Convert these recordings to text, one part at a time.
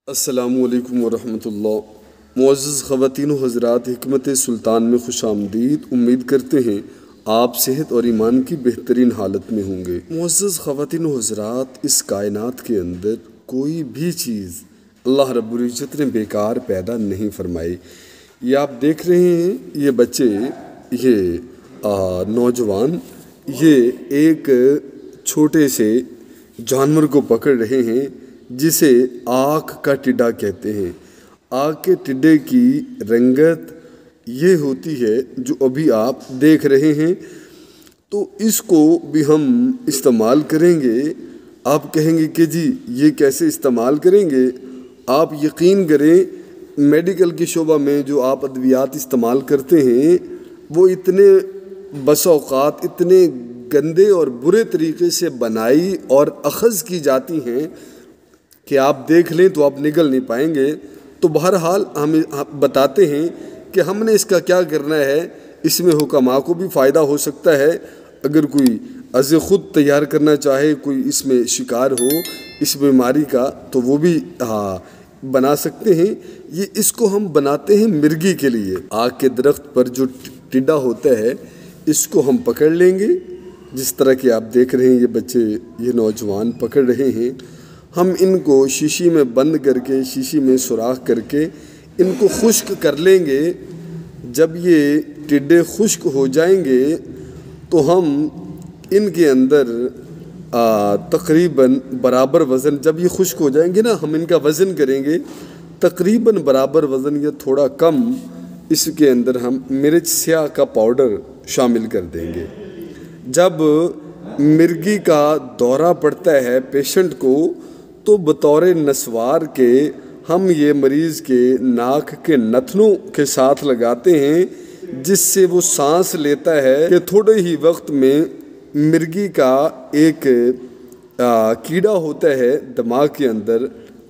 السلام علیکم ورحمۃ اللہ۔ معزز خواتین و حضرات، حکمت سلطان میں خوش آمدید۔ امید کرتے ہیں آپ صحت اور ایمان کی بہترین حالت میں ہوں گے۔ معزز خواتین و حضرات، اس کائنات کے اندر کوئی بھی چیز اللہ رب العزت نے بیکار پیدا نہیں فرمائی۔ یہ آپ دیکھ رہے ہیں، یہ بچے، یہ نوجوان، یہ ایک چھوٹے سے جانور کو پکڑ رہے ہیں جسے آنکھ کا ٹڈا کہتے ہیں۔ آنکھ کے ٹڈے کی رنگت یہ ہوتی ہے جو ابھی آپ دیکھ رہے ہیں، تو اس کو بھی ہم استعمال کریں گے۔ آپ کہیں گے کہ جی یہ کیسے استعمال کریں گے؟ آپ یقین کریں، میڈیکل کے شعبہ میں جو آپ ادویات استعمال کرتے ہیں وہ اتنے بسا اوقات اتنے گندے اور برے طریقے سے بنائی اور اخذ کی جاتی ہیں کہ آپ دیکھ لیں تو آپ نگل نہیں پائیں گے۔ تو بہرحال ہم بتاتے ہیں کہ ہم نے اس کا کیا کرنا ہے۔ اس میں حکماء کو بھی فائدہ ہو سکتا ہے، اگر کوئی از خود تیار کرنا چاہے، کوئی اس میں شکار ہو اس بیماری کا، تو وہ بھی بنا سکتے ہیں۔ یہ اس کو ہم بناتے ہیں مرغی کے لیے۔ آگ کے درخت پر جو ٹڈا ہوتا ہے اس کو ہم پکڑ لیں گے، جس طرح کہ آپ دیکھ رہے ہیں یہ بچے، یہ نوجوان پکڑ رہے ہیں۔ ہم ان کو شیشی میں بند کر کے، شیشی میں سوراخ کر کے ان کو خشک کر لیں گے۔ جب یہ ٹڈے خشک ہو جائیں گے تو ہم ان کے اندر تقریباً برابر وزن، جب یہ خشک ہو جائیں گے نا، ہم ان کا وزن کریں گے تقریباً برابر وزن یا تھوڑا کم۔ اس کے اندر ہم مرچ سیاہ کا پاؤڈر شامل کر دیں گے۔ جب مرغی کا دورہ پڑتا ہے پیشنٹ کو، تو بطور نسوار کے ہم یہ مریض کے ناک کے نتنوں کے ساتھ لگاتے ہیں، جس سے وہ سانس لیتا ہے کہ تھوڑے ہی وقت میں مرغی کا ایک کیڑا ہوتا ہے دماغ کے اندر،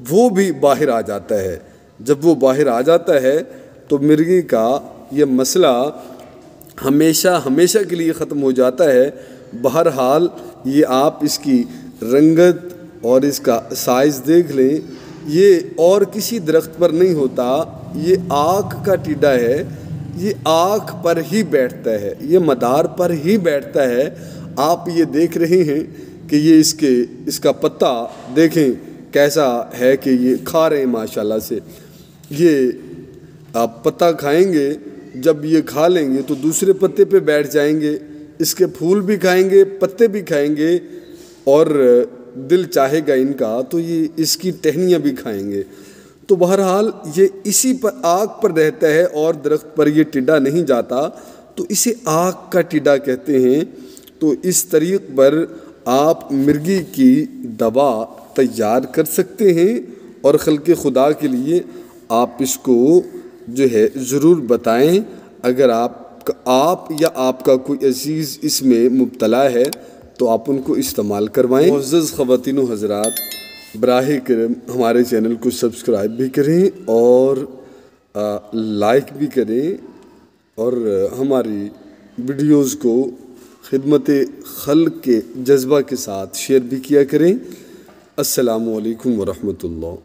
وہ بھی باہر آ جاتا ہے۔ جب وہ باہر آ جاتا ہے تو مرغی کا یہ مسئلہ ہمیشہ کے لیے ختم ہو جاتا ہے۔ بہرحال یہ آپ اس کی رنگت اور اس کا سائز دیکھ لیں، یہ اور کسی درخت پر نہیں ہوتا، یہ آنکھ کا ٹڈا ہے، یہ آنکھ پر ہی بیٹھتا ہے، یہ مدار پر ہی بیٹھتا ہے۔ آپ یہ دیکھ رہے ہیں کہ یہ اس کا پتا دیکھیں کیسا ہے کہ یہ کھا رہے ہیں ماشاءاللہ سے۔ یہ آپ پتا کھائیں گے، جب یہ کھا لیں گے تو دوسرے پتے پہ بیٹھ جائیں گے، اس کے پھول بھی کھائیں گے، پتے بھی کھائیں گے، اور دل چاہے گا ان کا تو یہ اس کی ٹہنیاں بھی کھائیں گے۔ تو بہرحال یہ اسی پر آگ پر رہتا ہے اور درخت پر یہ ٹڈا نہیں جاتا، تو اسے آگ کا ٹڈا کہتے ہیں۔ تو اس طریق پر آپ مرغی کی دوا تیار کر سکتے ہیں، اور خلق خدا کے لیے آپ اس کو جو ہے ضرور بتائیں۔ اگر آپ یا آپ کا کوئی عزیز اس میں مبتلا ہے تو آپ ان کو استعمال کروائیں۔ معزز خواتین و حضرات، براہ کرم ہمارے چینل کو سبسکرائب بھی کریں اور لائک بھی کریں، اور ہماری ویڈیوز کو خدمت خلق کے جذبہ کے ساتھ شیئر بھی کیا کریں۔ السلام علیکم ورحمۃ اللہ۔